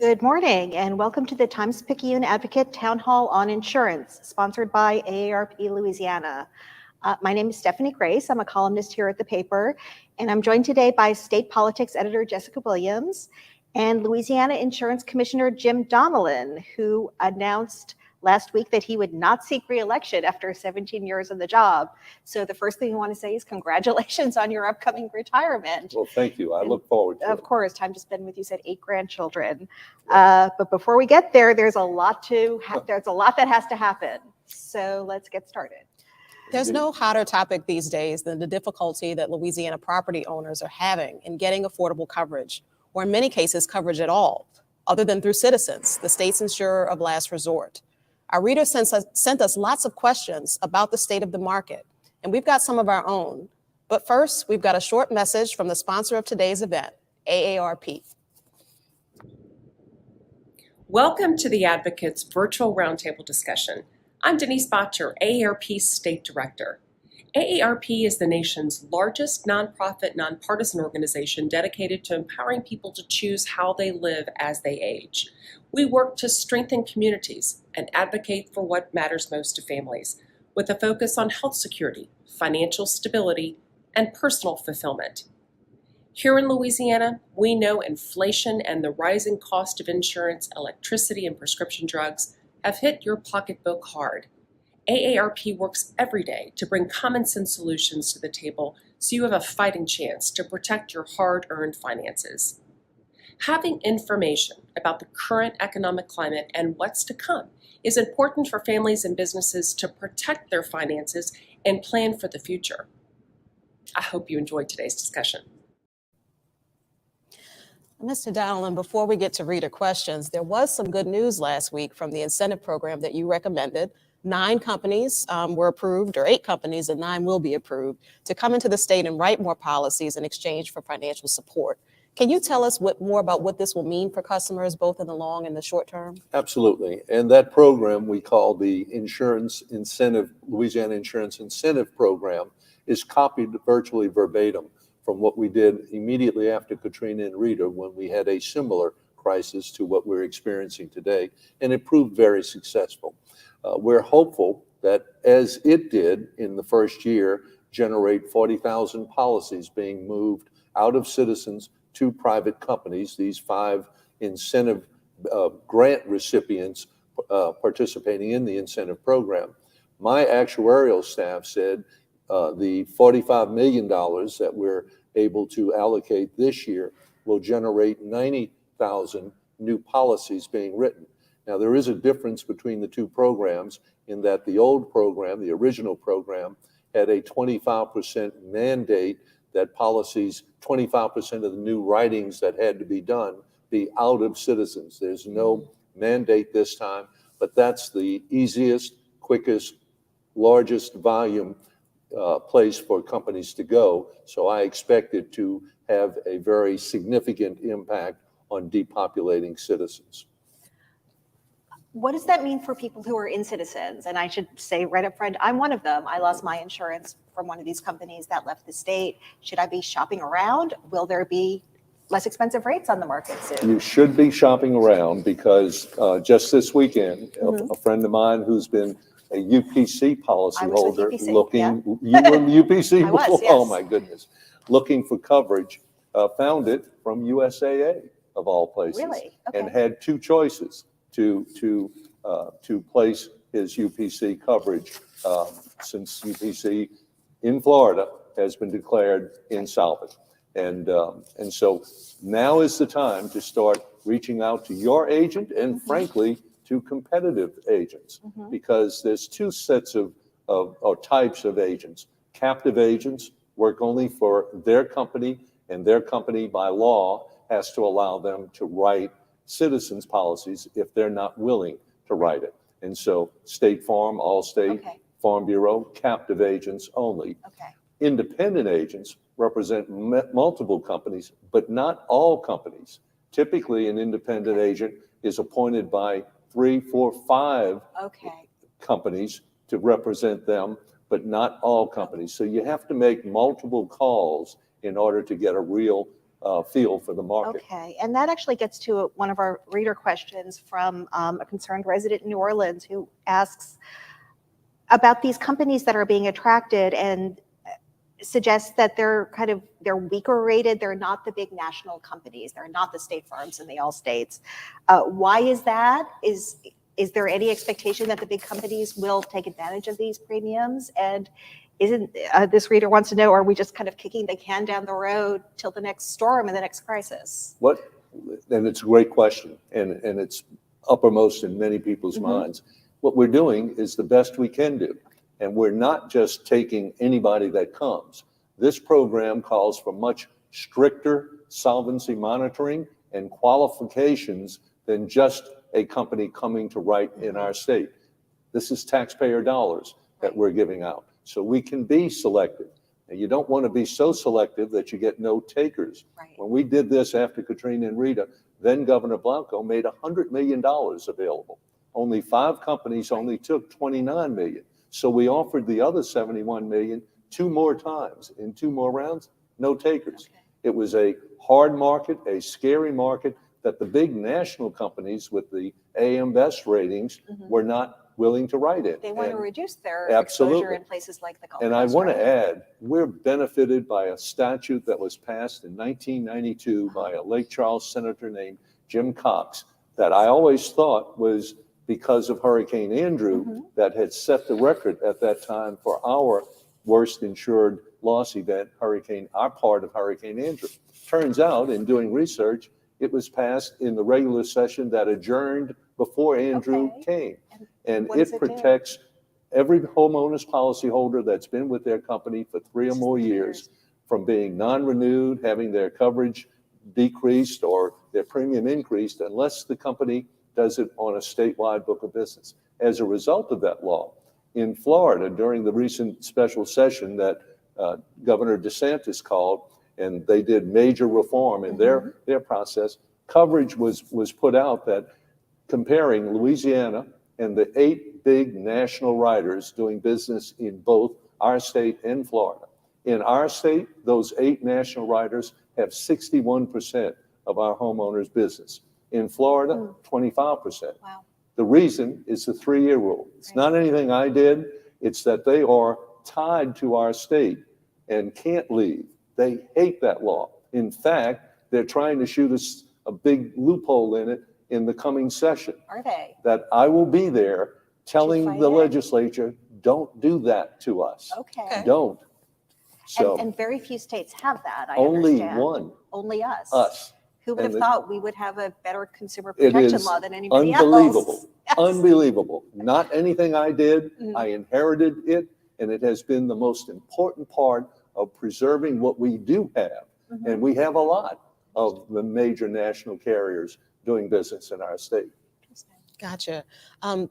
Good morning and welcome to the Times-Picayune Advocate Town Hall on Insurance, sponsored by AARP Louisiana. My name is Stephanie Grace. I'm a columnist here at the paper, and I'm joined today by State Politics Editor Jessica Williams and Louisiana Insurance Commissioner Jim Donelon, who announced last week that he would not seek re-election after 17 years in the job. So the first thing I want to say is congratulations on your upcoming retirement. Well, thank you. I look forward to it. Of course, time to spend with you said 8 grandchildren. But before we get there, there's a lot that has to happen. So let's get started. There's no hotter topic these days than the difficulty that Louisiana property owners are having in getting affordable coverage, or in many cases, coverage at all, other than through Citizens, the state's insurer of last resort. Our readers sent us lots of questions about the state of the market, and we've got some of our own. But first, we've got a short message from the sponsor of today's event, AARP. Welcome to the Advocates Virtual Roundtable Discussion. I'm Denise Botcher, AARP's State Director. AARP is the nation's largest nonprofit, nonpartisan organization dedicated to empowering people to choose how they live as they age. We work to strengthen communities and advocate for what matters most to families, with a focus on health security, financial stability, and personal fulfillment. Here in Louisiana, we know inflation and the rising cost of insurance, electricity, and prescription drugs have hit your pocketbook hard. AARP works every day to bring common sense solutions to the table so you have a fighting chance to protect your hard-earned finances. Having information about the current economic climate and what's to come is important for families and businesses to protect their finances and plan for the future. I hope you enjoyed today's discussion. Mr. Donelon, before we get to reader questions, there was some good news last week from the incentive program that you recommended. 9 companies were approved, or 8 companies, and 9 will be approved, to come into the state and write more policies in exchange for financial support. Can you tell us more about what this will mean for customers, both in the long and the short term? Absolutely. And that program we call the Louisiana Insurance Incentive Program is copied virtually verbatim from what we did immediately after Katrina and Rita, when we had a similar crisis to what we're experiencing today, and it proved very successful. We're hopeful that, as it did in the first year, generate 40,000 policies being moved out of Citizens to private companies, these 5 incentive grant recipients participating in the incentive program. My actuarial staff said the $45 million that we're able to allocate this year will generate 90,000 new policies being written. Now, there is a difference between the 2 programs in that the old program, the original program, had a 25% mandate that policies, 25% of the new writings that had to be done, be out of Citizens. There's no mandate this time, but that's the easiest, quickest, largest volume place for companies to go. So I expect it to have a very significant impact on depopulating Citizens. What does that mean for people who are in Citizens? And I should say right up front, I'm one of them. I lost my insurance from one of these companies that left the state. Should I be shopping around? Will there be less expensive rates on the market soon? You should be shopping around because just this weekend, a friend of mine who's been a UPC policyholder looking, you were in UPC before? Was, yes. Oh my goodness. Looking for coverage, found it from USAA of all places. Really? Okay. And had 2 choices to place his UPC coverage since UPC in Florida has been declared insolvent. And so now is the time to start reaching out to your agent and frankly to competitive agents, because there's 2 sets of types of agents. Captive agents work only for their company, and their company by law has to allow them to write Citizens policies if they're not willing to write it. And so State Farm, Allstate, Farm Bureau, captive agents only. Independent agents represent multiple companies, but not all companies. Typically, an independent agent is appointed by 3, 4, 5 companies to represent them, but not all companies. So you have to make multiple calls in order to get a real feel for the market. Okay, and that actually gets to one of our reader questions from a concerned resident in New Orleans who asks about these companies that are being attracted and suggests that they're weaker rated. They're not the big national companies. They're not the State Farms and the Allstates. Why is that? Is there any expectation that the big companies will take advantage of these premiums? And isn't this reader wants to know, are we just kind of kicking the can down the road till the next storm and the next crisis? And it's a great question, and it's uppermost in many people's minds. What we're doing is the best we can do. And we're not just taking anybody that comes. This program calls for much stricter solvency monitoring and qualifications than just a company coming to write in our state. This is taxpayer dollars that we're giving out. So we can be selective. And you don't want to be so selective that you get no takers. Right. When we did this after Katrina and Rita, then Governor Blanco made $100 million available. Only 5 companies only took $29 million. So we offered the other $71 million 2 more times. In 2 more rounds, no takers. Okay. It was a hard market, a scary market that the big national companies with the AM Best ratings were not willing to write in. They want to reduce their Absolutely. exposure in places like the Gulf And I Coast, want to right? add, we're benefited by a statute that was passed in 1992 by a Lake Charles senator named Jim Cox that I always thought was because of Hurricane Andrew that had set the record at that time for our worst insured loss event, our part of Hurricane Andrew. Turns out, in doing research, it was passed in the regular session that adjourned before Andrew came. And what does it it do? protects every homeowner's policyholder that's been with their company for 3 or more years from being non-renewed, having their coverage decreased or their premium increased unless the company does it on a statewide book of business. As a result of that law, in Florida, during the recent special session that Governor DeSantis called, and they did major reform in their process, coverage was put out that comparing Louisiana and the 8 big national writers doing business in both our state and Florida. In our state, those 8 national writers have 61% of our homeowners' business. In Florida, 25%. Wow. The reason is the 3-year rule. It's not anything I did. It's that they are tied to our state and can't leave. They hate that law. In fact, they're trying to shoot us a big loophole in it in the coming session. Are they? That I will be there telling fight the it? legislature, don't do that to us. Okay. Don't. So And very few states have that, I only understand. one, Only us. us. Who would And have thought we would have a better consumer It protection is law than anybody unbelievable. else? Yes. Unbelievable. Not anything I did. I inherited it, and it has been the most important part of preserving what we do have. And we have a lot of the major national carriers doing business in our state. Gotcha.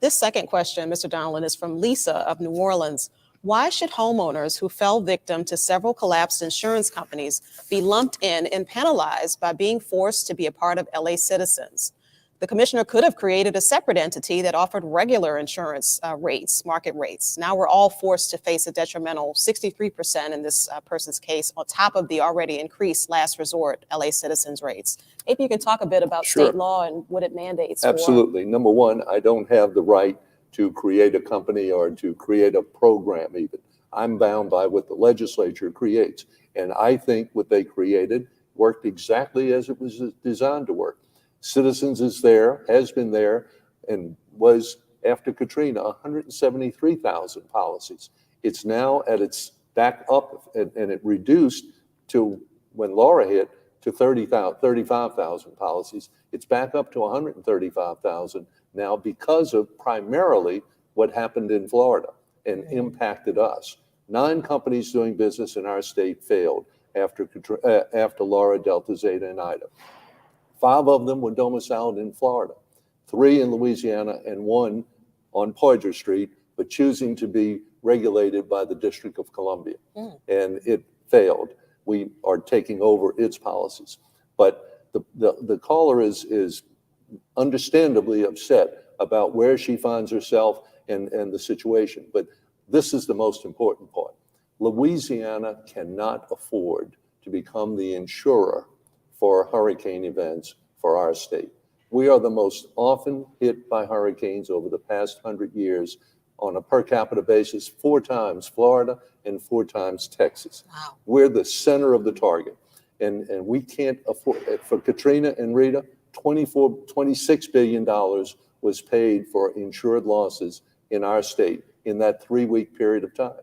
This second question, Mr. Donelon, is from Lisa of New Orleans. Why should homeowners who fell victim to several collapsed insurance companies be lumped in and penalized by being forced to be a part of LA Citizens? The commissioner could have created a separate entity that offered regular insurance rates, market rates. Now we're all forced to face a detrimental 63% in this person's case on top of the already increased last resort LA Citizens rates. Maybe you can talk a bit about state law and what it mandates. Absolutely. Number one, I don't have the right to create a company or to create a program even. I'm bound by what the legislature creates. And I think what they created worked exactly as it was designed to work. Citizens is there, has been there, and was, after Katrina, 173,000 policies. It's now at its back up, and it reduced to, when Laura hit, to 35,000 policies. It's back up to 135,000 now because of primarily what happened in Florida and impacted us. 9 companies doing business in our state failed after Laura, Delta, Zeta, and Ida. 5 of them were domiciled in Florida, 3 in Louisiana, and 1 on Poydras Street, but choosing to be regulated by the District of Columbia. And it failed. We are taking over its policies. But the caller is understandably upset about where she finds herself and the situation. But this is the most important part. Louisiana cannot afford to become the insurer for hurricane events for our state. We are the most often hit by hurricanes over the past 100 years on a per capita basis, 4 times Florida and 4 times Texas. Wow. We're the center of the target. And we can't afford, for Katrina and Rita, $26 billion was paid for insured losses in our state in that 3-week period of time.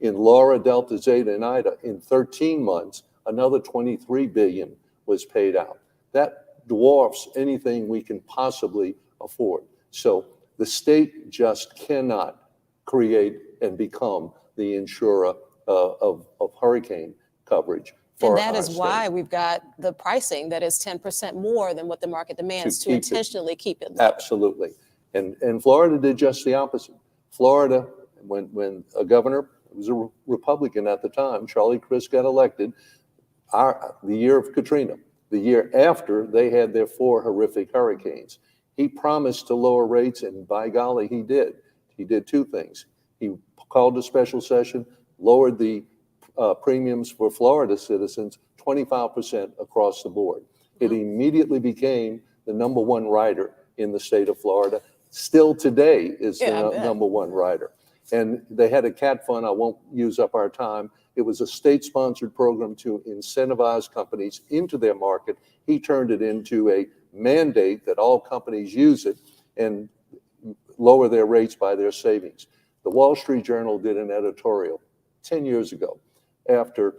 In Laura, Delta, Zeta, and Ida, in 13 months, another $23 billion was paid out. That dwarfs anything we can possibly afford. So the state just cannot create and become the insurer of hurricane coverage. And that is why we've got the pricing that is 10% more than what the market demands to intentionally keep it low. Absolutely. And Florida did just the opposite. Florida, when a governor was a Republican at the time, Charlie Crist, got elected, the year of Katrina, the year after they had their 4 horrific hurricanes, he promised to lower rates, and by golly, he did. He did 2 things. He called a special session, lowered the premiums for Florida citizens 25% across the board. It immediately became the #1 rider in the state of Florida. Still today is the #1 rider. And they had a cat fund. I won't use up our time. It was a state-sponsored program to incentivize companies into their market. He turned it into a mandate that all companies use it and lower their rates by their savings. The Wall Street Journal did an editorial 10 years ago after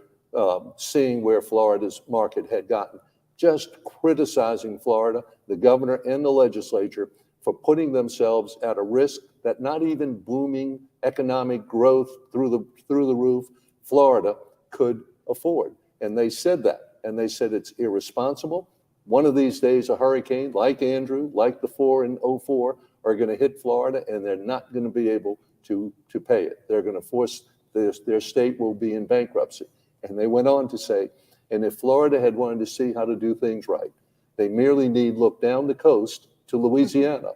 seeing where Florida's market had gotten, just criticizing Florida, the governor and the legislature for putting themselves at a risk that not even booming economic growth through the roof Florida could afford. And they said that, and they said it's irresponsible. One of these days, a hurricane like Andrew, like the 4 in 04, are going to hit Florida, and they're not going to be able to pay it. They're going to force their state will be in bankruptcy. And they went on to say, and if Florida had wanted to see how to do things right, they merely need look down the coast to Louisiana,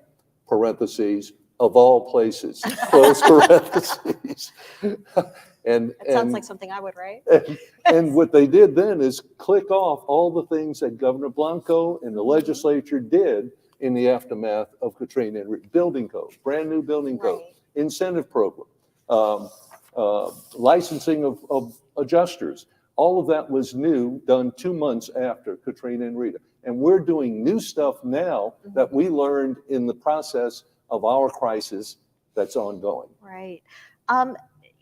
parentheses, of all places, close parentheses. It sounds like something I would write. And what they did then is click off all the things that Governor Blanco and the legislature did in the aftermath of Katrina. Building code, brand new building code, incentive program, licensing of adjusters. All of that was new, done 2 months after Katrina and Rita. And we're doing new stuff now that we learned in the process of our crisis that's ongoing. Right.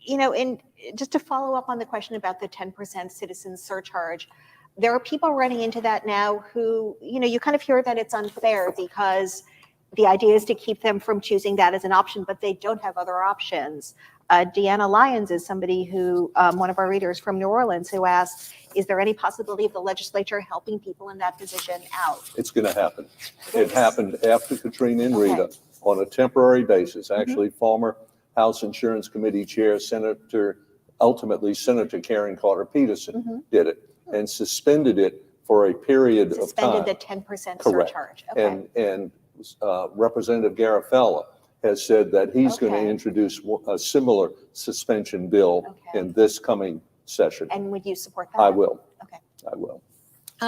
You know, and just to follow up on the question about the 10% citizen surcharge, there are people running into that now who, you know, you kind of hear that it's unfair because the idea is to keep them from choosing that as an option, but they don't have other options. Deanna Lyons is somebody who, one of our readers from New Orleans, who asked, is there any possibility of the legislature helping people in that position out? It's going to happen. It happened after Katrina and Rita on a temporary basis. Actually, former House Insurance Committee Chair, ultimately Senator Karen Carter Peterson did it and suspended it for a period of time. Suspended the 10% surcharge. Okay. And Representative Garofalo has said that he's going to introduce a similar suspension bill in this coming session. And would you support that? I will. Okay. I will.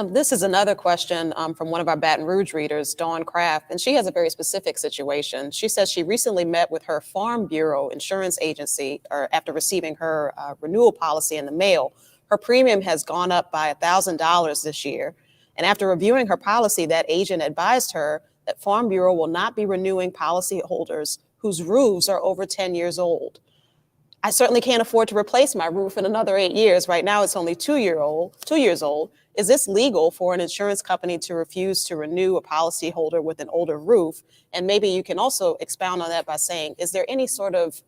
This is another question from one of our Baton Rouge readers, Dawn Kraft, and she has a very specific situation. She says she recently met with her Farm Bureau insurance agency after receiving her renewal policy in the mail. Her premium has gone up by $1,000 this year. And after reviewing her policy, that agent advised her that Farm Bureau will not be renewing policyholders whose roofs are over 10 years old. I certainly can't afford to replace my roof in another 8 years. Right now, it's only 2 years old. Is this legal for an insurance company to refuse to renew a policyholder with an older roof? And maybe you can also expound on that by saying, is there any sort of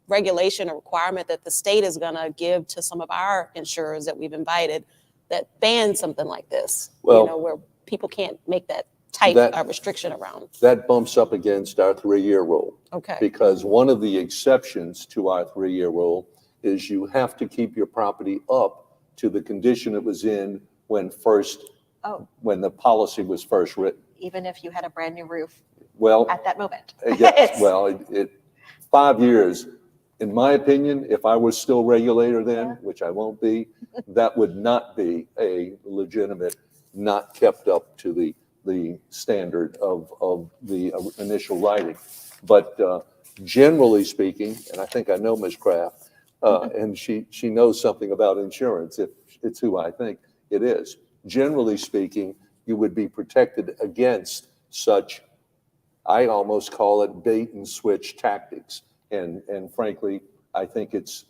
regulation or requirement that the state is going to give to some of our insurers that we've invited that ban something like this? Well, you know, where people can't make that type of restriction around. That bumps up against our 3-year rule. Okay. Because one of the exceptions to our 3-year rule is you have to keep your property up to the condition it was in when the policy was first written. Even if you had a brand new roof at that moment. Yes, well, 5 years, in my opinion, if I was still regulator then, which I won't be, that would not be a legitimate not kept up to the standard of the initial writing. But generally speaking, and I think I know Ms. Kraft, and she knows something about insurance, if it's who I think it is. Generally speaking, you would be protected against such, I almost call it bait and switch tactics. And frankly, I think it's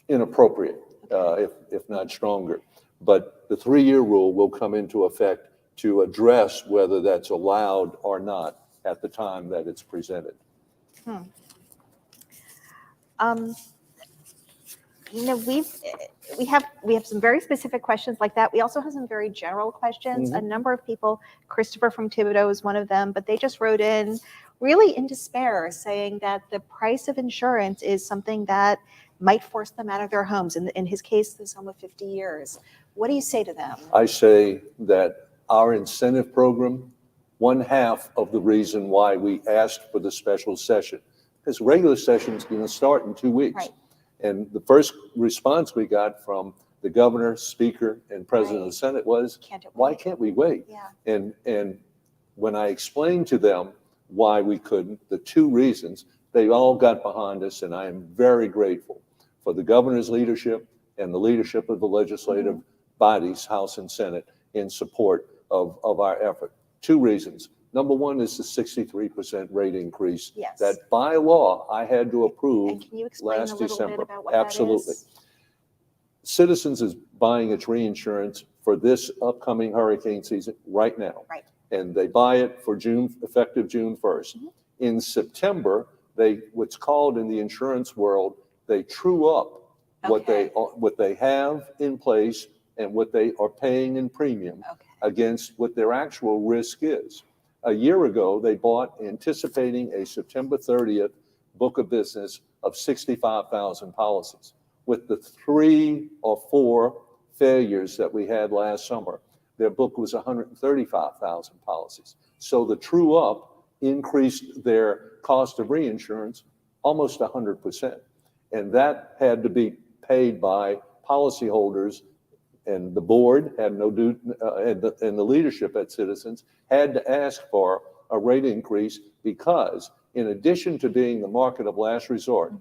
inappropriate, if not stronger. But the 3-year rule will come into effect to address whether that's allowed or not at the time that it's presented. You know, we have some very specific questions like that. We also have some very general questions. A number of people, Christopher from Thibodeau is one of them, but they just wrote in really in despair, saying that the price of insurance is something that might force them out of their homes. In his case, this home of 50 years. What do you say to them? I say that our incentive program, 1/2 of the reason why we asked for the special session, because regular session is going to start in 2 weeks. Right. And the first response we got from the governor, speaker, and president of the Senate was, why can't we wait? Yeah. And when I explained to them why we couldn't, the 2 reasons, they all got behind us, and I am very grateful for the governor's leadership and the leadership of the legislative bodies, House and Senate, in support of our effort. 2 reasons. Number one is the 63% rate increase that by law I had to approve and can you explain last a little December. bit about what Absolutely. that is? Citizens is buying its reinsurance for this upcoming hurricane season right now. Right. And they buy it for effective June 1st. In September, what's called in the insurance world, they true up what they have in place and what they are paying in premium against what their actual risk is. A year ago, they bought anticipating a September 30th book of business of 65,000 policies. With the 3 or 4 failures that we had last summer, their book was 135,000 policies. So the true up increased their cost of reinsurance almost 100%. And that had to be paid by policyholders, and the board had no duty, and the leadership at Citizens had to ask for a rate increase because, in addition to being the market of last resort,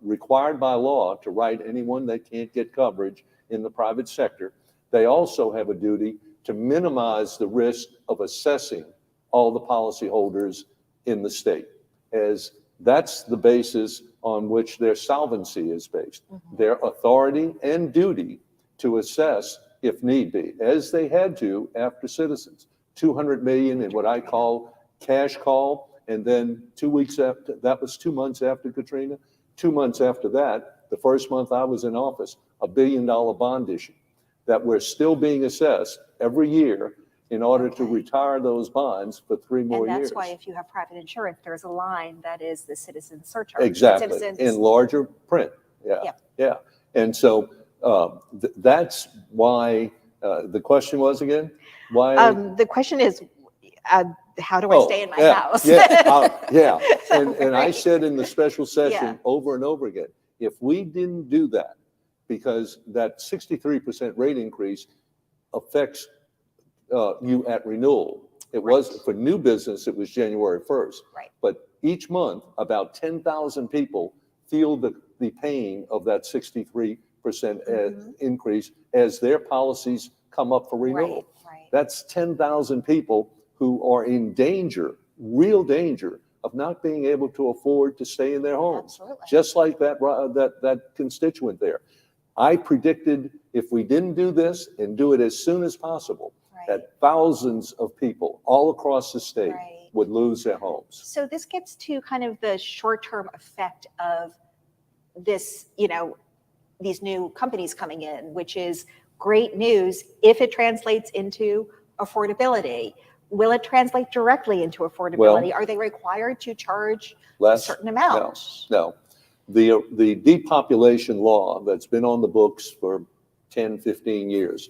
required by law to write anyone that can't get coverage in the private sector, they also have a duty to minimize the risk of assessing all the policyholders in the state, as that's the basis on which their solvency is based, their authority and duty to assess if need be, as they had to after Citizens. 200 million in what I call cash call, and then 2 weeks after, that was 2 months after Katrina. 2 months after that, the first month I was in office, $1 billion bond issue that we're still being assessed every year in order to retire those bonds for 3 more years. And that's why if you have private insurance, there's a line that is the citizen surcharge. Exactly, in larger print. Yeah. And so that's why the question was again? Why? The question is, how do I stay in my house? And I said in the special session over and over again, if we didn't do that, because that 63% rate increase affects you at renewal. It was for new business, it was January 1st. Right. But each month, about 10,000 people feel the pain of that 63% increase as their policies come up for renewal. Right. That's 10,000 people who are in danger, real danger, of not being able to afford to stay in their homes. Absolutely. Just like that constituent there. I predicted if we didn't do this and do it as soon as possible, that thousands of people all across the state would lose their homes. So this gets to kind of the short-term effect of this, these new companies coming in, which is great news if it translates into affordability. Will it translate directly into affordability? Are they required to charge a certain amount? No. The depopulation law that's been on the books for 10, 15 years,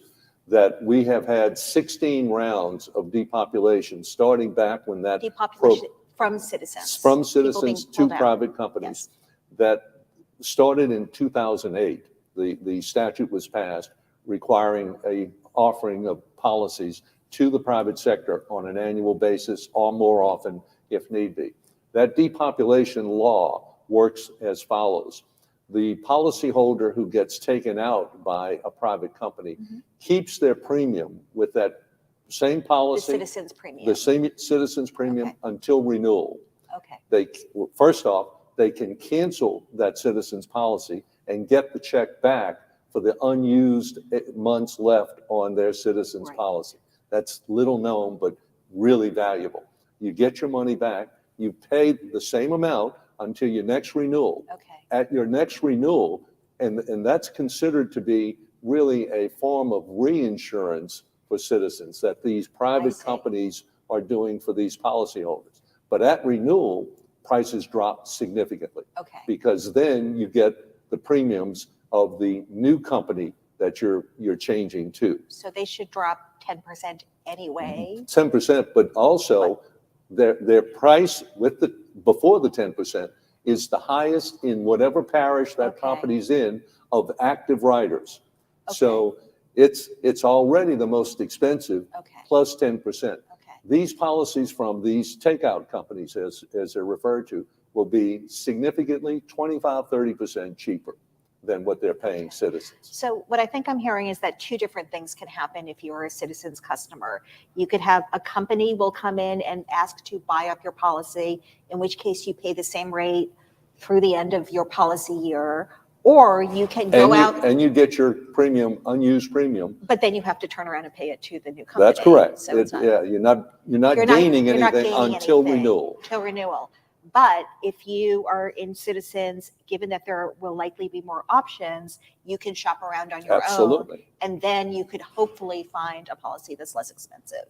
that we have had 16 rounds of depopulation starting back when that depopulation from Citizens. From Citizens to private companies. That started in 2008. The statute was passed requiring a offering of policies to the private sector on an annual basis or more often if need be. That depopulation law works as follows. The policyholder who gets taken out by a private company keeps their premium with that same The policy, citizens premium. the same citizens premium Okay. until renewal. Okay. First off, they can cancel that citizens policy and get the check back for the unused months left on their citizens Right. policy. That's little known, but really valuable. You get your money back, you pay the same amount until your next renewal. Okay. At your next renewal, and that's considered to be really a form of reinsurance for citizens that these private see. companies are doing for these policyholders. But at renewal, prices drop significantly Okay. because then you get the premiums of the new company that you're changing to. So they should drop 10% anyway. 10%, but also their price with before the 10% is the highest in whatever parish that Okay. property's in of active riders. So it's already the most expensive Okay. plus 10%. Okay. These policies from these takeout companies, as they're referred to, will be significantly 25, 30% cheaper than what they're paying citizens. So what I think I'm hearing is that two different things can happen if you're a Citizens customer. You could have a company will come in and ask to buy up your policy, in which case you pay the same rate through the end of your policy year, or you can go out. And you get your premium, unused premium. But then you have to turn around and pay it to the new company. That's correct. So it's not, Yeah, you're not gaining anything until renewal. Until renewal. But if you are in Citizens, given that there will likely be more options, you can shop around on your own. Absolutely. And then you could hopefully find a policy that's less expensive.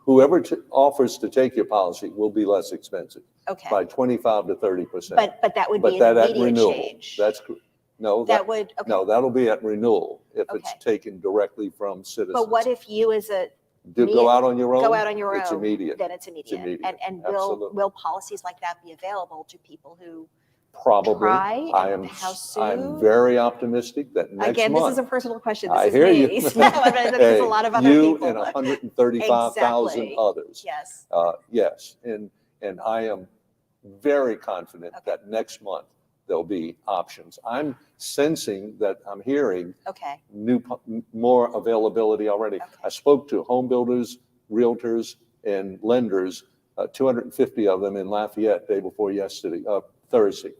Whoever offers to take your policy will be less expensive Okay. by 25 to 30%. But that would But be that an at immediate renewal. change. That's no, That would, okay. no, that'll be at renewal if it's Okay. taken directly from citizens. But what if you as a Go out on your own? go out on your own? It's immediate. Then it's immediate. immediate. And Absolutely. will policies like that be available to people who Probably. try? I And am. how soon? I'm very optimistic that next Again, month. this is a personal question. This I is hear me. you. So, but there's a lot of other you people. and 135,000 Exactly. others. Yes. Yes, and I am very confident Okay. that next month there'll be options. I'm sensing that I'm hearing Okay. more availability already. Okay. I spoke to home builders, realtors, and lenders, 250 of them in Lafayette day before yesterday, Thursday.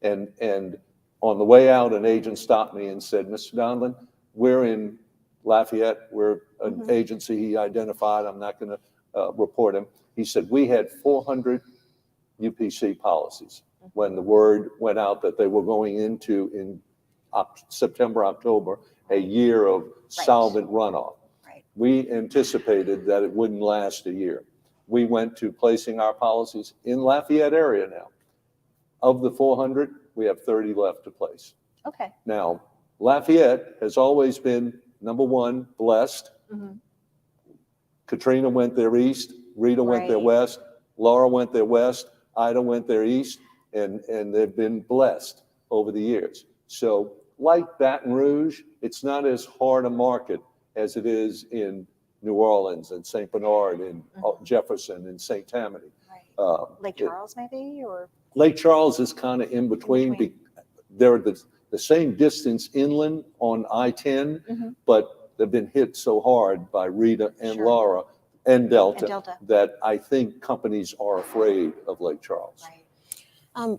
And on the way out, an agent stopped me and said, Mr. Donelon, we're in Lafayette. We're an agency he identified. I'm not going to report him. He said, we had 400 UPC policies when the word went out that they were going into in September, October, a year of solvent runoff. Right. We anticipated that it wouldn't last a year. We went to placing our policies in Lafayette area now. Of the 400, we have 30 left to place. Okay. Now, Lafayette has always been, number one, blessed. Mhm. Katrina went their east, Rita went their Right. west, Laura went their west, Ida went their east, and they've been blessed over the years. So like Baton Rouge, it's not as hard a market as it is in New Orleans and St. Bernard and Jefferson and St. Tammany. Right. Lake Charles, maybe, or Lake Charles is kind of in between. They're the same distance inland on I-10, but they've been hit so hard by Rita and Sure. Laura and Delta, And Delta. that I think companies are afraid of Lake Charles. right.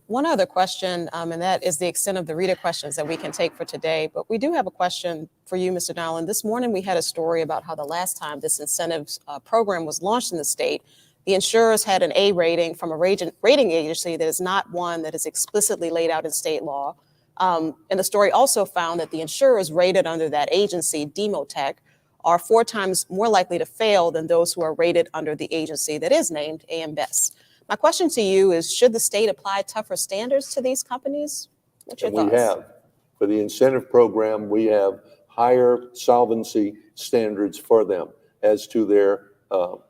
One other question, and that is the extent of the reader questions that we can take for today. But we do have a question for you, Mr. Donelon. This morning we had a story about how the last time this incentives program was launched in the state, the insurers had an A rating from a rating agency that is not one that is explicitly laid out in state law. And the story also found that the insurers rated under that agency, Demotech, are 4 times more likely to fail than those who are rated under the agency that is named AM Best. My question to you is, should the state apply tougher standards to these companies? What's your thoughts? We have. For the incentive program, we have higher solvency standards for them as to their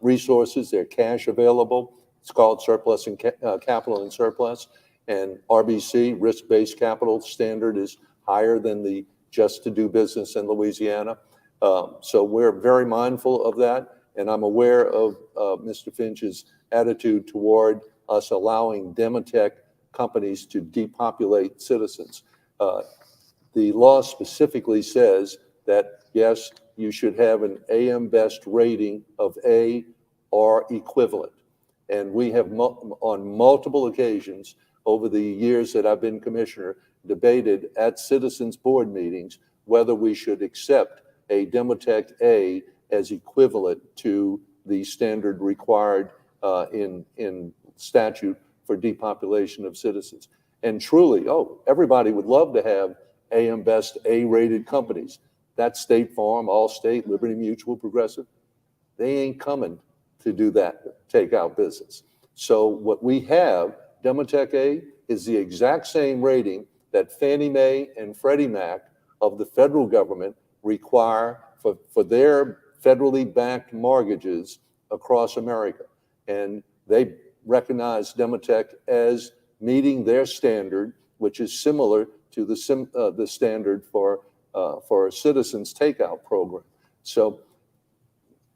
resources, their cash available. It's called surplus and capital and surplus. And RBC, risk-based capital standard, is higher than the just to do business in Louisiana. So we're very mindful of that, and I'm aware of Mr. Finch's attitude toward us allowing Demotech companies to depopulate citizens. The law specifically says that, yes, you should have an AM Best rating of A or equivalent. And we have, on multiple occasions over the years that I've been commissioner, debated at citizens board meetings whether we should accept a Demotech A as equivalent to the standard required in statute for depopulation of citizens. And truly, everybody would love to have AM Best A-rated companies. That's State Farm, Allstate, Liberty Mutual, Progressive. They ain't coming to do that takeout business. So what we have, Demotech A, is the exact same rating that Fannie Mae and Freddie Mac of the federal government require for their federally backed mortgages across America. And they recognize Demotech as meeting their standard, which is similar to the standard for a citizens takeout program. So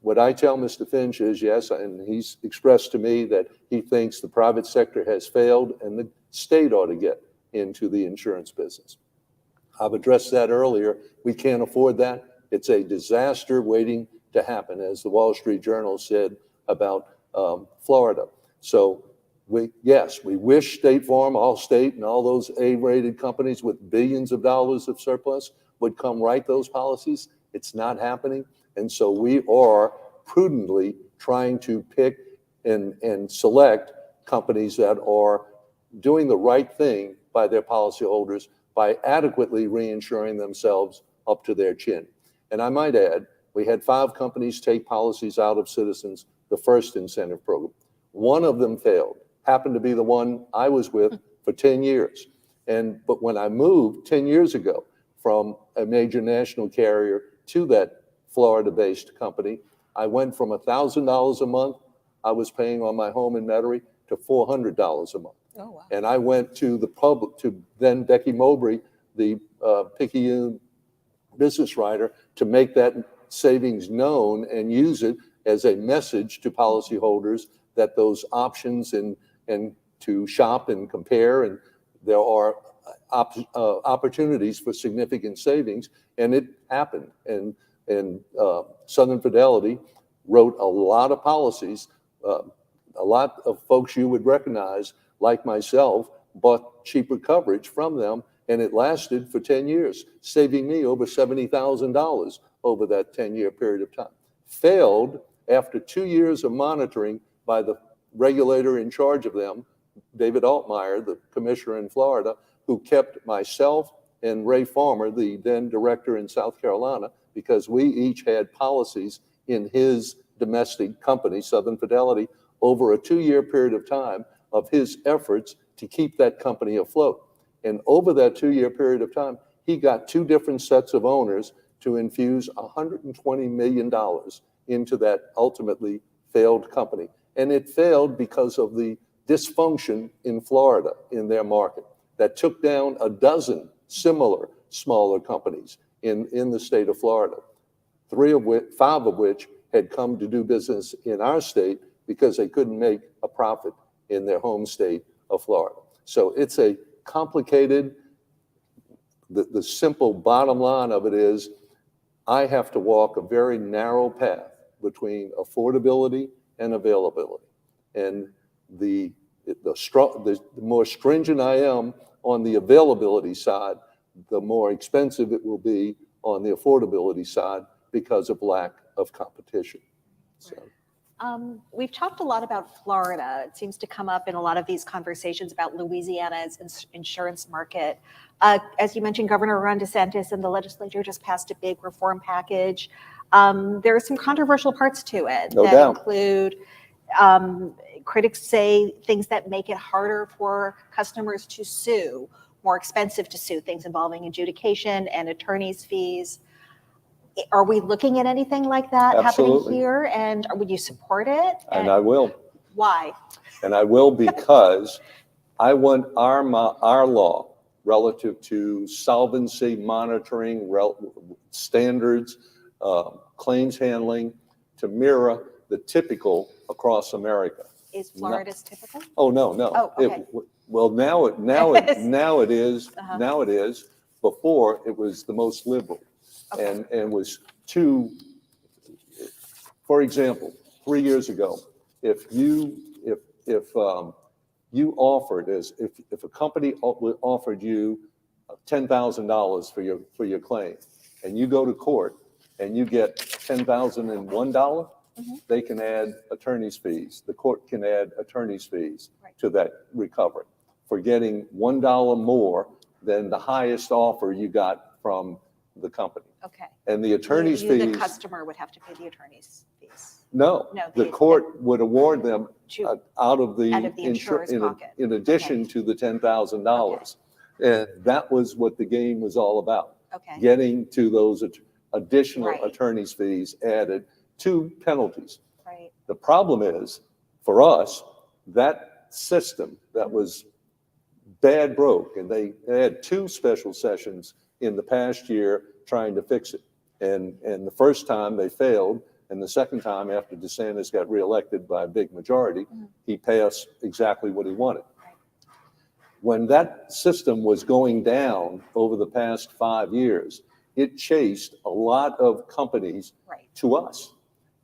what I tell Mr. Finch is yes, and he's expressed to me that he thinks the private sector has failed and the state ought to get into the insurance business. I've addressed that earlier. We can't afford that. It's a disaster waiting to happen, as the Wall Street Journal said about Florida. So we wish State Farm, Allstate, and all those A-rated companies with billions of dollars of surplus would come write those policies. It's not happening. And so we are prudently trying to pick and select companies that are doing the right thing by their policyholders by adequately reinsuring themselves up to their chin. And I might add, we had 5 companies take policies out of Citizens, the first incentive program. One of them failed, happened to be the one I was with for 10 years. But when I moved 10 years ago from a major national carrier to that Florida-based company, I went from $1,000 a month I was paying on my home in Metairie to $400 a month. Oh, wow. And I went to the public, to then Becky Mowbray, the Picayune business writer, to make that savings known and use it as a message to policyholders that those options and to shop and compare, and there are opportunities for significant savings, and it happened. And Southern Fidelity wrote a lot of policies. A lot of folks you would recognize, like myself, bought cheaper coverage from them, and it lasted for 10 years, saving me over $70,000 over that 10-year period of time. Failed after 2 years of monitoring by the regulator in charge of them, David Altmaier, the commissioner in Florida, who kept myself and Ray Farmer, the then director in South Carolina, because we each had policies in his domestic company, Southern Fidelity, over a 2-year period of time of his efforts to keep that company afloat. And over that 2-year period of time, he got 2 different sets of owners to infuse $120 million into that ultimately failed company. And it failed because of the dysfunction in Florida in their market that took down a dozen similar smaller companies in the state of Florida, 5 of which had come to do business in our state because they couldn't make a profit in their home state of Florida. So it's a complicated, the simple bottom line of it is I have to walk a very narrow path between affordability and availability. And the more stringent I am on the availability side, the more expensive it will be on the affordability side because of lack of competition. So. We've talked a lot about Florida. It seems to come up in a lot of these conversations about Louisiana's insurance market. As you mentioned, Governor Ron DeSantis and the legislature just passed a big reform package. There are some controversial parts to it that include critics say things that make it harder for customers to sue, more expensive to sue, things involving adjudication and attorney's fees. Are we looking at anything like that happening here? And would you support it? And I will. Why? And I will because I want our law relative to solvency monitoring standards, claims handling, to mirror the typical across America. Is Florida's typical? Oh, no, no. Oh, okay. Well, now it is. Uh-huh. Now it is. Before, it was the most liberal, Okay. and was too. For example, 3 years ago, if you offered if a company offered you $10,000 for your claim, and you go to court and you get $10,001, they can add attorney's fees. The court can add attorney's fees to that recovery for getting $1 more than the highest offer you got from the company. Okay. And the attorney's fees. The customer would have to pay the attorney's fees. No, the court would award them out of the insurer's pocket. in addition to the $10,000. And that was what the game was all about. Okay. Getting to those additional Right. attorney's fees added to penalties. Right. The problem is, for us, that system that was bad broke, and they had 2 special sessions in the past year trying to fix it. And the first time they failed, and the second time after DeSantis got reelected by a big majority, he passed exactly what he wanted. When that system was going down over the past 5 years, it chased a lot of companies to us.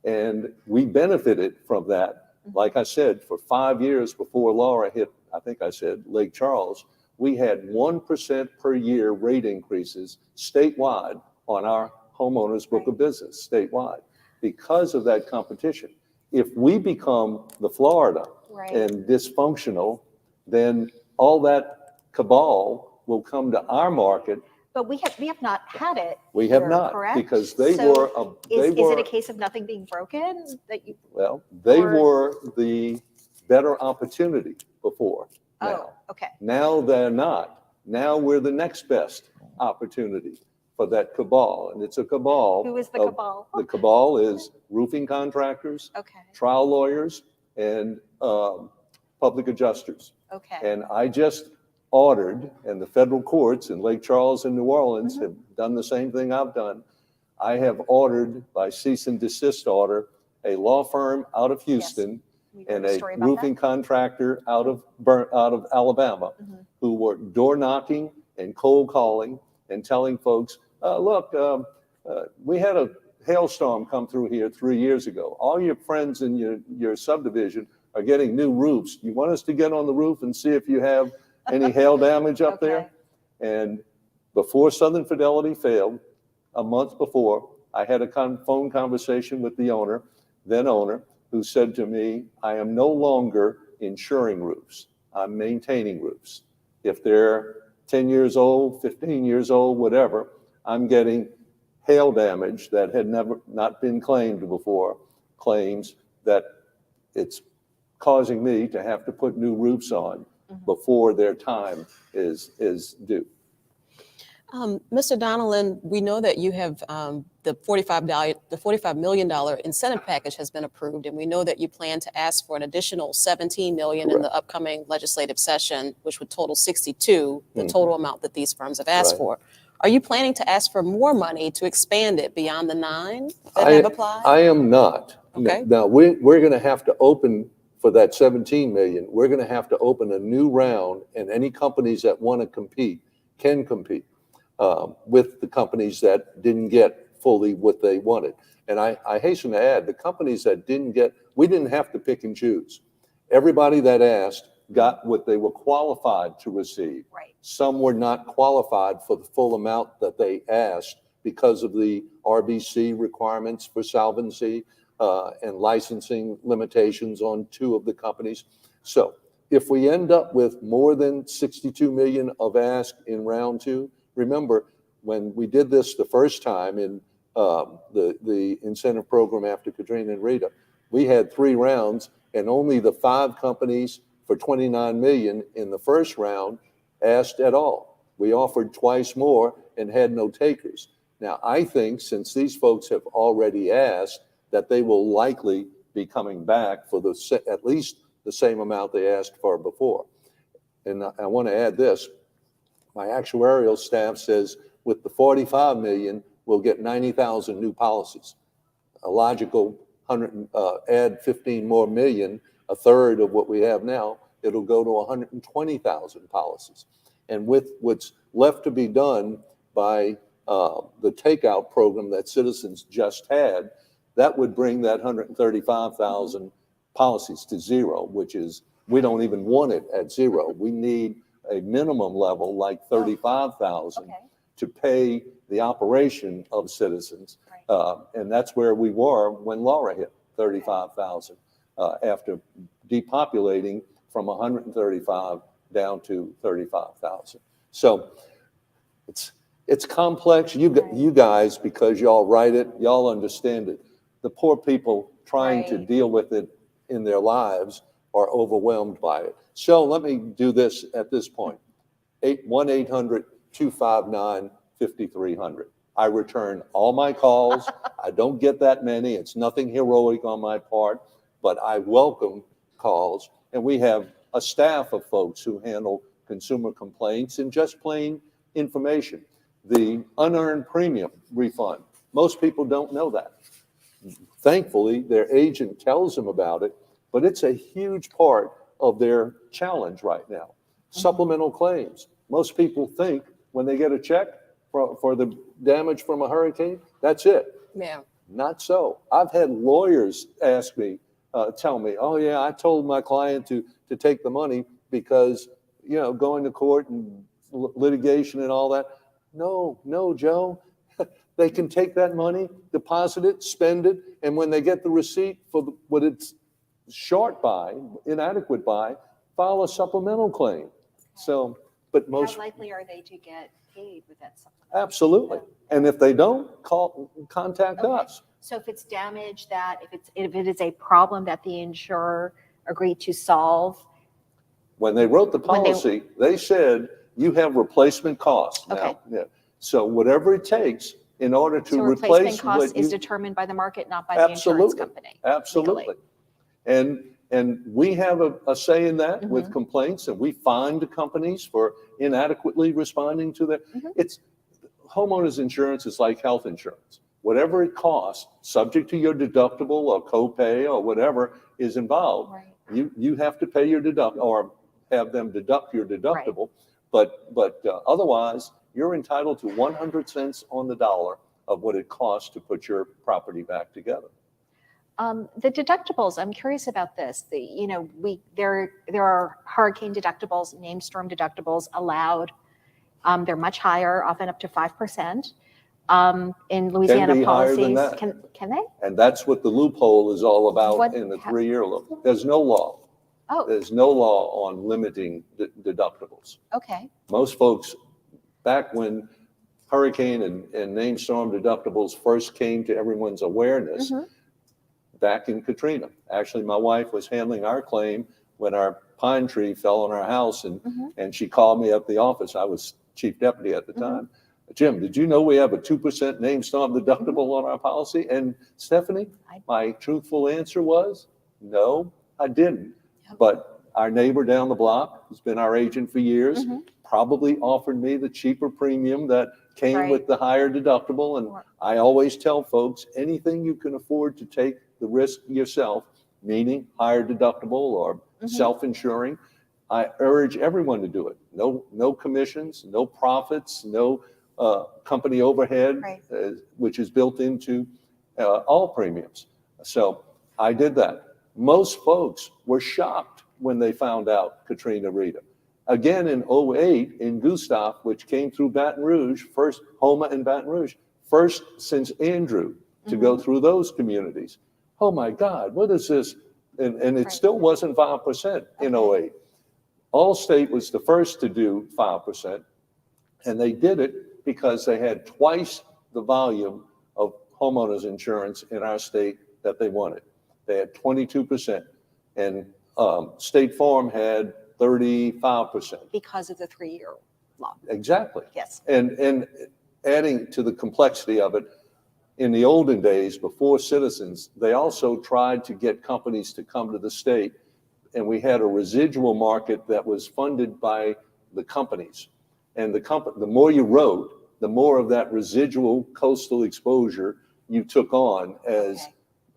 And we benefited from that. Like I said, for 5 years before Laura hit, I think I said, Lake Charles, we had 1% per year rate increases statewide on our homeowners book of business statewide because of that competition. If we become the Florida and dysfunctional, then all that cabal will come to our market. But we have not had it. We have here, not, correct? because they So were. Is it a case of nothing being broken that you? Well, they were the better opportunity before. Now. Oh, okay. Now they're not. Now we're the next best opportunity for that cabal, and it's a cabal. Who is the cabal? The cabal is roofing contractors, trial lawyers, and public adjusters. Okay. And I just ordered, and the federal courts in Lake Charles and New Orleans have done the same thing I've done. I have ordered by cease and desist order a law firm out of Houston and a roofing contractor out of Alabama who were door knocking and cold calling and telling folks, look, we had a hailstorm come through here 3 years ago. All your friends in your subdivision are getting new roofs. You want us to get on the roof and see if you have any hail damage up there? And before Southern Fidelity failed, a month before, I had a phone conversation with the then owner, who said to me, I am no longer insuring roofs. I'm maintaining roofs. If they're 10 years old, 15 years old, whatever, I'm getting hail damage that had not been claimed before, claims that it's causing me to have to put new roofs on before their time is due. Mr. Donelon, we know that you have the $45 million incentive package has been approved, and we know that you plan to ask for an additional $17 million in the upcoming legislative session, which would total 62, the total amount that these firms have asked for. Are you planning to ask for more money to expand it beyond the 9 that have applied? I am not. Okay. Now, we're going to have to open, for that 17 million, we're going to have to open a new round, and any companies that want to compete can compete with the companies that didn't get fully what they wanted. And I hasten to add, the companies that didn't get, we didn't have to pick and choose. Everybody that asked got what they were qualified to receive. Right. Some were not qualified for the full amount that they asked because of the RBC requirements for solvency and licensing limitations on 2 of the companies. So if we end up with more than 62 million of ask in round 2, remember when we did this the first time in the incentive program after Katrina and Rita, we had 3 rounds, and only the 5 companies for 29 million in the first round asked at all. We offered twice more and had no takers. Now, I think since these folks have already asked, that they will likely be coming back for at least the same amount they asked for before. And I want to add this. My actuarial staff says with the 45 million, we'll get 90,000 new policies. A logical add 15 more million, a third of what we have now, it'll go to 120,000 policies. And with what's left to be done by the takeout program that Citizens just had, that would bring that 135,000 policies to zero, which is, we don't even want it at zero. We need a minimum level like 35,000 to pay the operation of Citizens. And that's where we were when Laura hit 35,000 after depopulating from 135 down to 35,000. So it's complex. You guys, because y'all write it, y'all understand it. The poor people trying to deal with it in their lives are overwhelmed by it. So let me do this at this point. 1-800-259-5300. I return all my calls. I don't get that many. It's nothing heroic on my part, but I welcome calls. And we have a staff of folks who handle consumer complaints and just plain information. The unearned premium refund, most people don't know that. Thankfully, their agent tells them about it, but it's a huge part of their challenge right now. Supplemental claims. Most people think when they get a check for the damage from a hurricane, that's it. Yeah. Not so. I've had lawyers ask me, tell me, oh yeah, I told my client to take the money because, you know, going to court and litigation and all that. No, Joe. They can take that money, deposit it, spend it, and when they get the receipt for what it's short by, inadequate by, file a supplemental claim. So, but most— How likely are they to get paid with that supplement? Absolutely. And if they don't, contact us. So if it's damage if it is a problem that the insurer agreed to solve. When they wrote the policy, they said you have replacement costs now. Yeah. So whatever it takes in order to replace replacement cost is determined by the market, not by the insurance company. Absolutely. And we have a say in that with complaints, and we find companies for inadequately responding to that. It's homeowners insurance is like health insurance. Whatever it costs, subject to your deductible or copay or whatever is involved, you have to pay your deductible or have them deduct your deductible. But otherwise, you're entitled to 100 cents on the dollar of what it costs to put your property back together. The deductibles, I'm curious about this. There are hurricane deductibles, named storm deductibles allowed. They're much higher, often up to 5%. In Louisiana Can be policies, higher than that. Can they? And that's what the loophole is all about in the 3-year look. There's no law. There's no law on limiting deductibles. Okay. Most folks, back when hurricane and named storm deductibles first came to everyone's awareness, back in Katrina. Actually, my wife was handling our claim when our pine tree fell on our house, and she called me up the office. I was chief deputy at the time. Jim, did you know we have a 2% named storm deductible on our policy? And Stephanie, my truthful answer was, no, I didn't. But our neighbor down the block, who's been our agent for years, probably offered me the cheaper premium that came with the higher deductible. And I always tell folks, anything you can afford to take the risk yourself, meaning higher deductible or self-insuring, I urge everyone to do it. No commissions, no profits, no company overhead, which is built into all premiums. So I did that. Most folks were shocked when they found out Katrina Rita. Again, in 2008, in Gustav, which came through Baton Rouge, first Homa and Baton Rouge, first since Andrew to go through those communities. Oh my God, what is this? And it still wasn't 5% in 2008. Allstate was the first to do 5%, and they did it because they had twice the volume of homeowners insurance in our state that they wanted. They had 22%, and State Farm had 35%. Because of the 3-year law. Exactly. Yes. And adding to the complexity of it, in the olden days, before Citizens, they also tried to get companies to come to the state, and we had a residual market that was funded by the companies. And the more you wrote, the more of that residual coastal exposure you took on as Okay.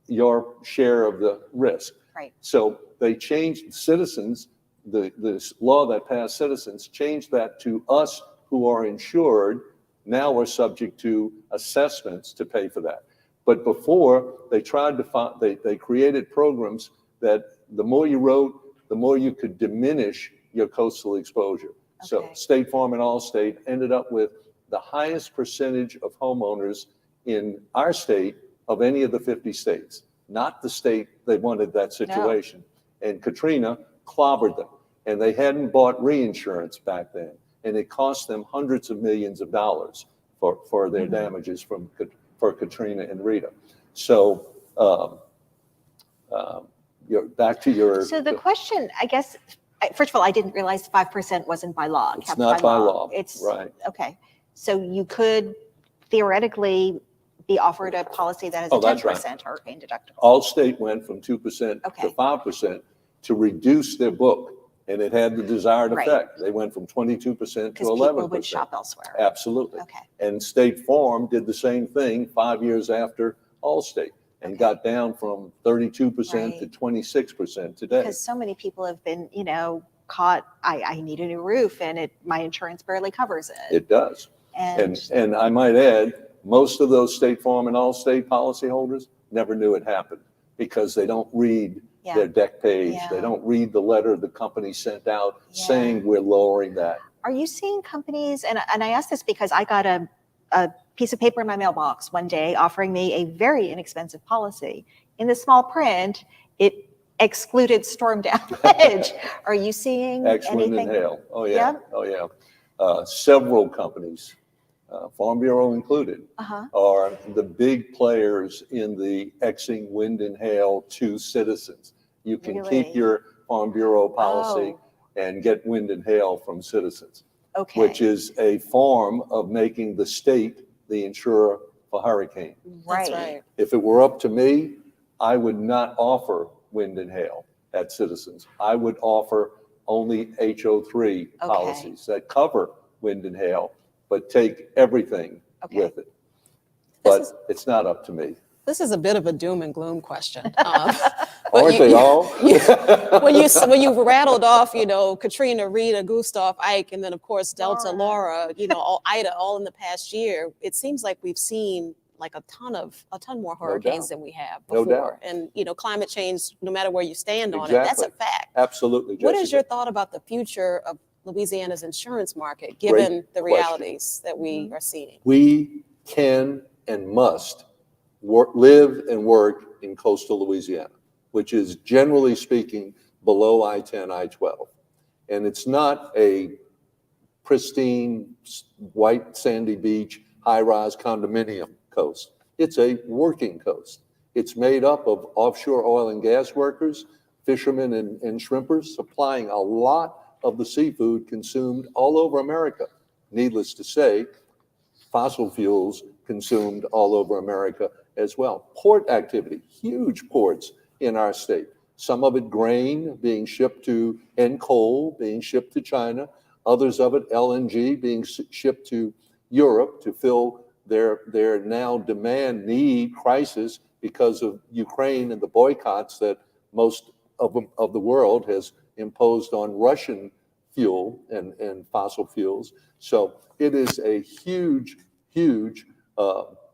your share of the risk. Right. So they changed Citizens, the law that passed Citizens, changed that to us who are insured. Now we're subject to assessments to pay for that. But before, they tried to they created programs that the more you wrote, the more you could diminish your coastal exposure. So Okay. State Farm and Allstate ended up with the highest percentage of homeowners in our state of any of the 50 states, not the state they wanted that situation. And Katrina clobbered them, and they hadn't bought reinsurance back then. And it cost them hundreds of millions of dollars for their damages for Katrina and Rita. So back to your. So the question, I guess, first of all, I didn't realize 5% wasn't by law. It's kept not by law. It's right. Okay. So you could theoretically be offered a policy that has a that's 10% right. hurricane deductible. Allstate went from 2% Okay. to 5% to reduce their book, and it had the desired Right. effect. They went from 22% to Because 11%. people would shop elsewhere. Absolutely. Okay. And State Farm did the same thing 5 years after Allstate and Okay. got down from 32% to Right. 26% today. Because so many people have been, caught, I need a new roof and my insurance barely covers it. It does. And I might add, most of those State Farm and Allstate policyholders never knew it happened because they don't read their deck page. Yeah. They don't read the letter the company sent out Yeah. saying we're lowering that. Are you seeing companies, and I ask this because I got a piece of paper in my mailbox one day offering me a very inexpensive policy. In the small print, it excluded storm damage. Are you seeing X, wind, anything? and hail. Oh, yeah. Yeah? Oh, yeah. Several companies, Farm Bureau included, Uh-huh. are the big players in the Xing wind and hail to Citizens. You can Really? keep your Farm Bureau policy Oh. and get wind and hail from Citizens, Okay. which is a form of making the state the insurer for hurricane. That's right. If it were up to me, I would not offer wind and hail at Citizens. I would offer only HO3 policies that cover wind and hail, but take everything with it. But it's not up to me. This is a bit of a doom and gloom question. Aren't they all? When you rattled off, Katrina, Rita, Gustav, Ike, and then of course Delta, Laura, Ida, all in the past year, it seems like we've seen like a ton more hurricanes than we have before. No doubt. And climate change, no matter where you stand on it, that's a fact. Absolutely. What is Jessica. your thought about the future of Louisiana's insurance market, given the realities that we are seeing? We can and must live and work in coastal Louisiana, which is generally speaking below I-10, I-12. And it's not a pristine, white sandy beach, high-rise condominium coast. It's a working coast. It's made up of offshore oil and gas workers, fishermen and shrimpers, supplying a lot of the seafood consumed all over America. Needless to say, fossil fuels consumed all over America as well. Port activity, huge ports in our state. Some of it grain being shipped to, and coal being shipped to China. Others of it LNG being shipped to Europe to fill their now demand need crisis because of Ukraine and the boycotts that most of the world has imposed on Russian fuel and fossil fuels. So it is a huge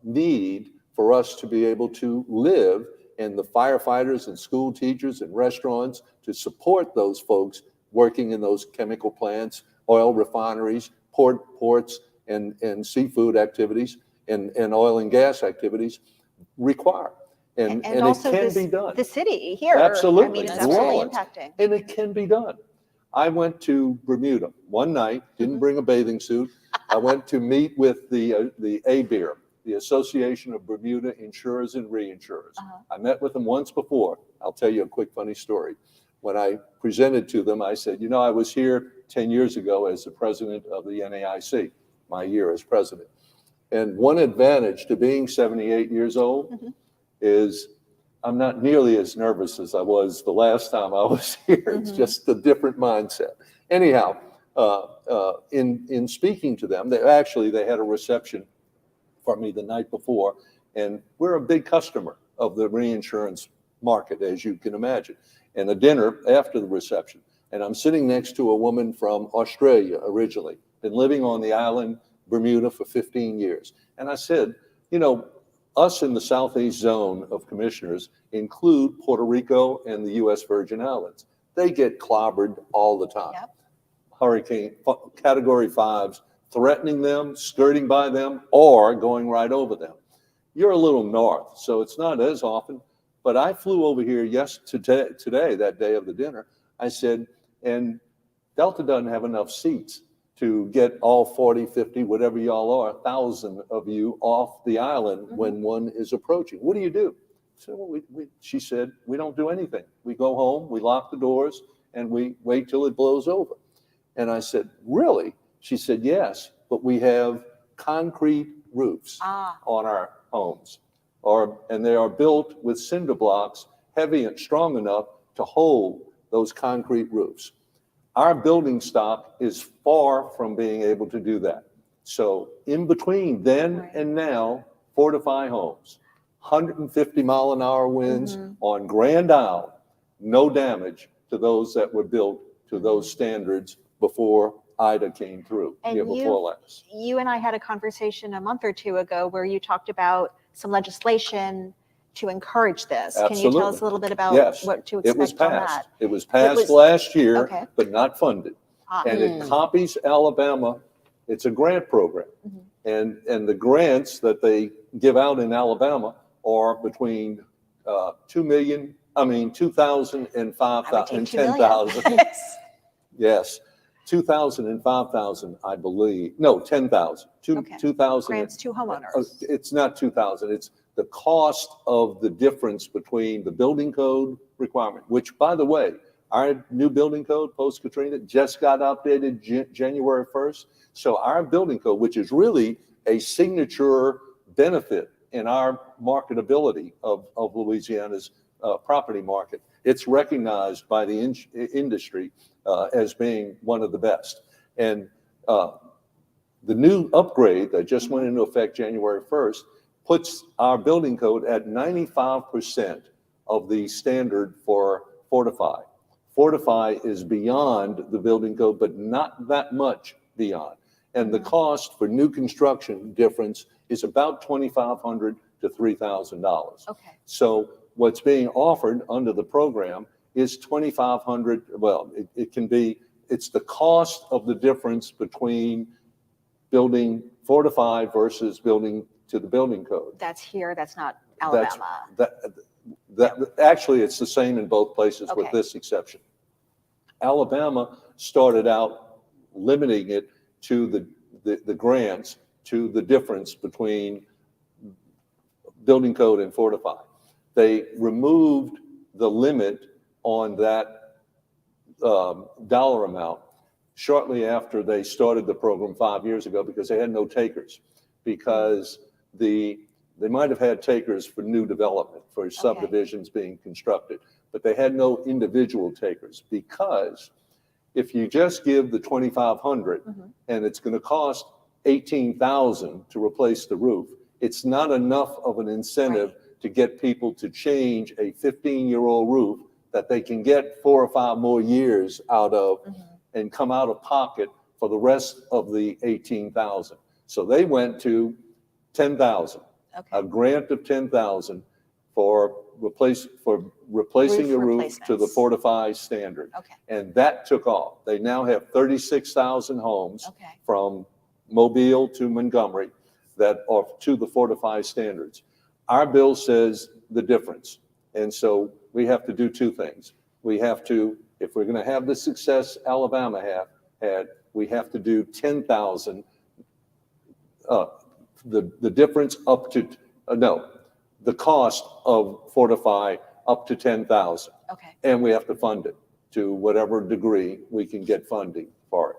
need for us to be able to live, and the firefighters and school teachers and restaurants to support those folks working in those chemical plants, oil refineries, ports, and seafood activities and oil and gas activities require. And also it can be done. The city here. Absolutely. I mean, it's That's absolutely right. impacting. And it can be done. I went to Bermuda one night, didn't bring a bathing suit. I went to meet with the ABIR, the Association of Bermuda Insurers and Reinsurers. I met with them once before. I'll tell you a quick funny story. When I presented to them, I said, I was here 10 years ago as the president of the NAIC, my year as president. And one advantage to being 78 years old is I'm not nearly as nervous as I was the last time I was here. It's just a different mindset. Anyhow, in speaking to them, they had a reception for me the night before, and we're a big customer of the reinsurance market, as you can imagine, and a dinner after the reception. And I'm sitting next to a woman from Australia originally, been living on the island, Bermuda, for 15 years. And I said, you know, us in the Southeast zone of commissioners include Puerto Rico and the U.S. Virgin Islands. They get clobbered all the time. Yep. Hurricane Category 5s threatening them, skirting by them, or going right over them. You're a little north, so it's not as often. But I flew over here today, that day of the dinner. I said, and Delta doesn't have enough seats to get all 40, 50, whatever y'all are, 1,000 of you off the island when one is approaching. What do you do? So she said, we don't do anything. We go home, we lock the doors, and we wait till it blows over. And I said, really? She said, yes, but we have concrete roofs on our homes, and they are built with cinder blocks, heavy and strong enough to hold those concrete roofs. Our building stock is far from being able to do that. So in between then and now, fortify homes, 150-mile-an-hour winds on Grand Isle, no damage to those that were built to those standards before Ida came through, And before last. you and I had a conversation a month or two ago where you talked about some legislation to encourage this. Can you tell us a little bit about what to expect on that? It was passed last year, but not funded. And it copies Alabama. It's a grant program. And the grants that they give out in Alabama are between 2,000 and 5,000 and 10,000. Yes. 2,000 and 5,000, I believe. No, 10,000. 2,000. Grants to homeowners. It's not 2,000. It's the cost of the difference between the building code requirement, which, by the way, our new building code post-Katrina just got updated January 1st. So our building code, which is really a signature benefit in our marketability of Louisiana's property market, it's recognized by the industry as being one of the best. And the new upgrade that just went into effect January 1st puts our building code at 95% of the standard for Fortify. Fortify is beyond the building code, but not that much beyond. And the cost for new construction difference is about $2,500 to $3,000. Okay. So what's being offered under the program is $2,500. Well, it can be, it's the cost of the difference between building Fortify versus building to the building code. That's here, that's not Alabama. Actually, it's the same in both places with this exception. Alabama started out limiting it to the grants to the difference between building code and Fortify. They removed the limit on that dollar amount shortly after they started the program 5 years ago because they had no takers, because they might have had takers for new development, for subdivisions being constructed, but they had no individual takers, because if you just give the $2,500 and it's going to cost $18,000 to replace the roof, it's not enough of an incentive to get people to change a 15-year-old roof that they can get 4 or 5 more years out of and come out of pocket for the rest of the $18,000. So they went to $10,000, a grant of $10,000 for replacing a roof to the Fortify standard. And that took off. They now have 36,000 homes from Mobile to Montgomery that are to the Fortify standards. Our bill says the difference. And so we have to do two things. We have to, if we're going to have the success Alabama had, we have to do 10,000, the difference up to, the cost of Fortify up to 10,000. And we have to fund it to whatever degree we can get funding for it.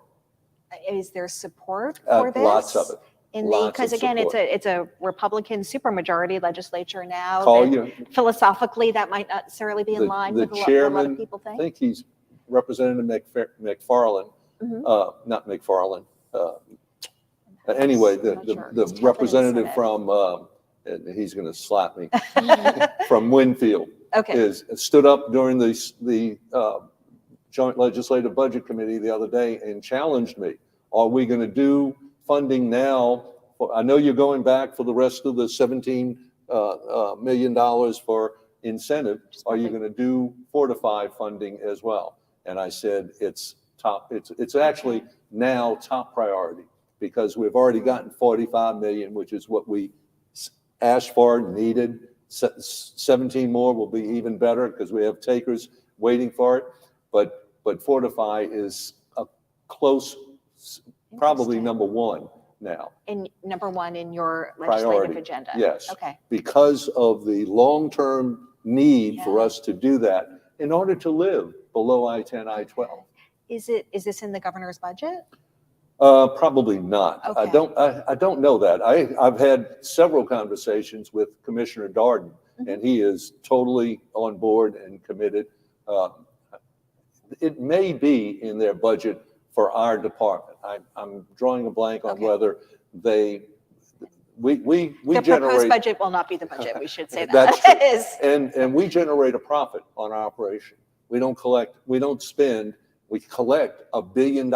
Is there support for this? Lots of it. Because again, it's a Republican supermajority legislature now. Philosophically, that might not necessarily be in line with what a lot of people think. I think he's Representative McFarland not McFarland. Anyway, I'm not sure. the It's Teflon representative Senate. from, and he's going to slap me, from Winfield, Okay. stood up during the Joint Legislative Budget Committee the other day and challenged me. Are we going to do funding now? I know you're going back for the rest of the $17 million for incentive. Are you going to do Fortify funding as well? And I said, it's actually now top priority, because we've already gotten 45 million, which is what we asked for, needed. 17 more will be even better because we have takers waiting for it. But Fortify is a close, probably number one now. In number one in your legislative agenda. Yes. Okay. Because of the long-term need for us to do that in order to live below I-10, I-12. Is this in the governor's budget? Probably not. Okay. I don't know that. I've had several conversations with Commissioner Darden, and he is totally on board and committed. It may be in their budget for our department. I'm drawing a blank on whether we The generate. proposed budget will not be the budget, we should say that. That's true. Is- And we generate a profit on our operation. We don't spend. We collect $1 billion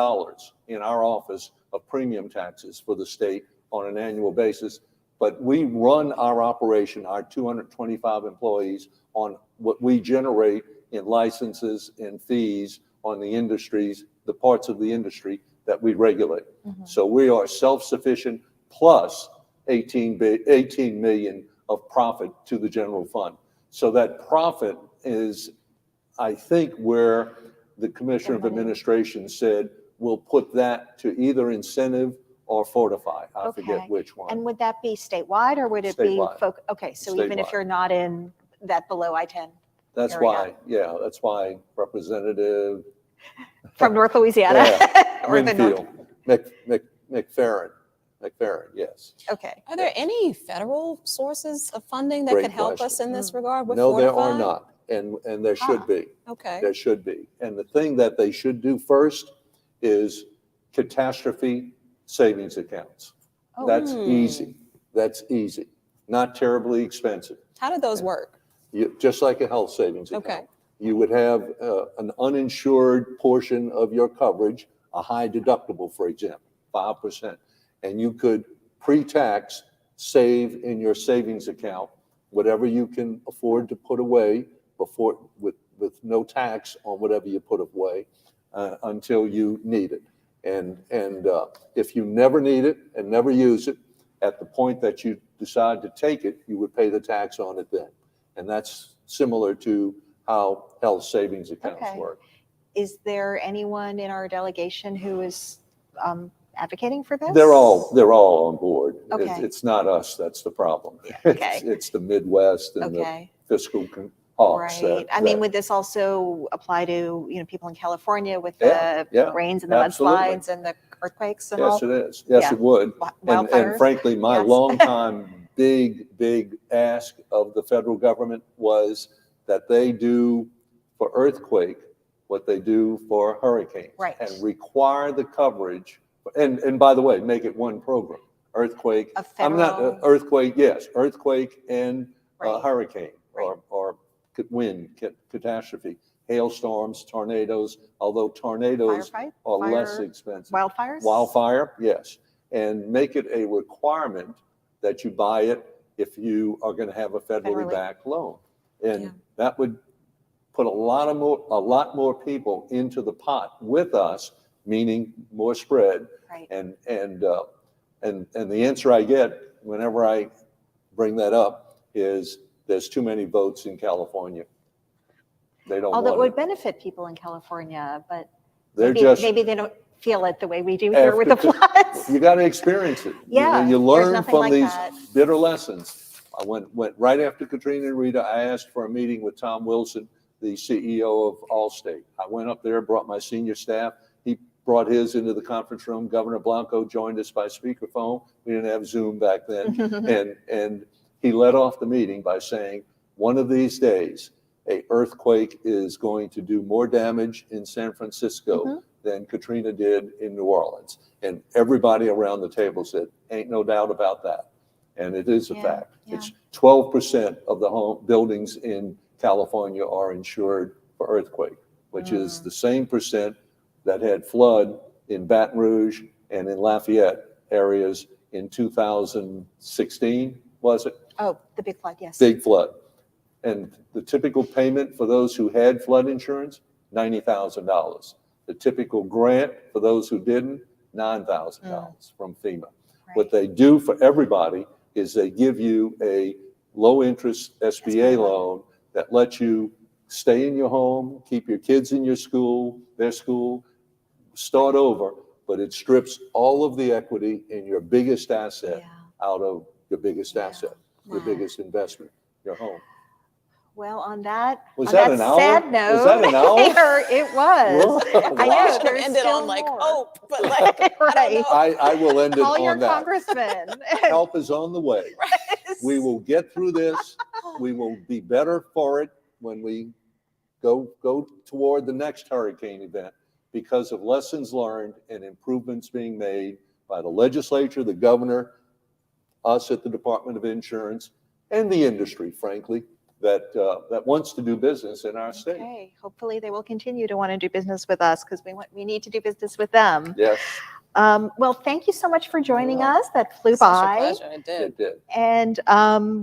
in our office of premium taxes for the state on an annual basis, but we run our operation, our 225 employees, on what we generate in licenses and fees on the industries, the parts of the industry that we regulate. So we are self-sufficient, plus 18 million of profit to the general fund. So that profit is, I think, where the Commissioner of Administration said, we'll put that to either incentive or Fortify. I forget which one. And would that be statewide, or would it Statewide. be, okay, so even if Statewide. you're not in that below I-10 That's area. that's why Representative From North Louisiana? Or the North? Winfield, McFerrin, yes. Okay. Are there any federal sources of funding that Great could help us question. in this regard with No, there Fortify? are not, and there should be. Okay. There should be. And the thing that they should do first is catastrophe savings accounts. That's easy. That's easy. Not terribly expensive. How do those work? Just like a health savings account. Okay. You would have an uninsured portion of your coverage, a high deductible, for example, 5%. And you could pre-tax save in your savings account whatever you can afford to put away before, with no tax on whatever you put away until you need it. And if you never need it and never use it, at the point that you decide to take it, you would pay the tax on it then. And that's similar to how health savings accounts work. Is there anyone in our delegation who is advocating for this? They're all on board. Okay. It's not us that's the problem. Okay. It's the Midwest and the fiscal hawks. Right. I mean, would this also apply to, people in California with the rains and the absolutely. mudslides and the earthquakes and all? Yes, it is. Yes, it would. And Wildfires? frankly, my Yes. longtime big ask of the federal government was that they do for earthquake what they do for hurricane. Right. And require the coverage. And by the way, make it one program. Earthquake. A I'm not federal- earthquake. Yes, earthquake and Right. hurricane Right. or wind catastrophe, hailstorms, tornadoes. Although tornadoes Firefight? are less Fire- expensive. Wildfires? Wildfire, yes. And make it a requirement that you buy it if you are going to have a federally Federally. backed loan. And that would put a lot more people into the pot with us, meaning more spread. Right. And the answer I get whenever I bring that up is there's too many votes in California. They don't Although it want would benefit people in California, but They're maybe, just maybe they don't feel it the way we do here with the After- floods. you got to experience it. Yeah, You there's learn nothing from like these that. bitter lessons. I went right after Katrina and Rita. I asked for a meeting with Tom Wilson, the CEO of Allstate. I went up there, brought my senior staff. He brought his into the conference room. Governor Blanco joined us by speakerphone. We didn't have Zoom back then. And he led off the meeting by saying, one of these days, a earthquake is going to do more damage in San Francisco than Katrina did in New Orleans. And everybody around the table said, ain't no doubt about that. And it is a fact. It's 12% of the home buildings in California are insured for earthquake, which is the same percent that had flood in Baton Rouge and in Lafayette areas in 2016, was it? Oh, the big flood, yes. Big flood. And the typical payment for those who had flood insurance, $90,000. The typical grant for those who didn't, $9,000 from FEMA. Right. What they do for everybody is they give you a low interest SBA loan that lets you stay in your home, keep your kids in your school, their school, start over, but it strips all of the equity in your biggest asset out of your biggest asset, your biggest investment, your home. Well, on that, Was that an hour? sad note, Was that an hour? It was. Whoa. I I know, should have there's ended still on like more. hope, but like, I don't Right. know. I will end it Call your on that. congressman. Help is on the way. We will get through this. We will be better for it when we go toward the next hurricane event because of lessons learned and improvements being made by the legislature, the governor, us at the Department of Insurance, and the industry, frankly, that wants to do business in our state. Okay, hopefully they will continue to want to do business with us because we need to do business with them. Yes, Well, thank you so much for joining us. That flew Such a by. pleasure. It did. it did. And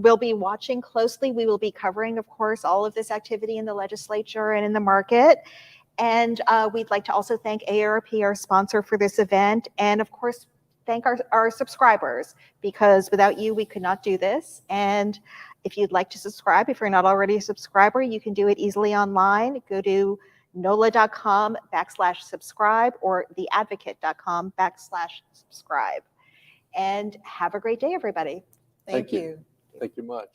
we'll be watching closely. We will be covering, of course, all of this activity in the legislature and in the market. And we'd like to also thank AARP, our sponsor for this event. And of course, thank our subscribers, because without you, we could not do this. And if you'd like to subscribe, if you're not already a subscriber, you can do it easily online. Go to NOLA.com/subscribe or theadvocate.com/subscribe. And have a great day, everybody. Thank you. Thank you much.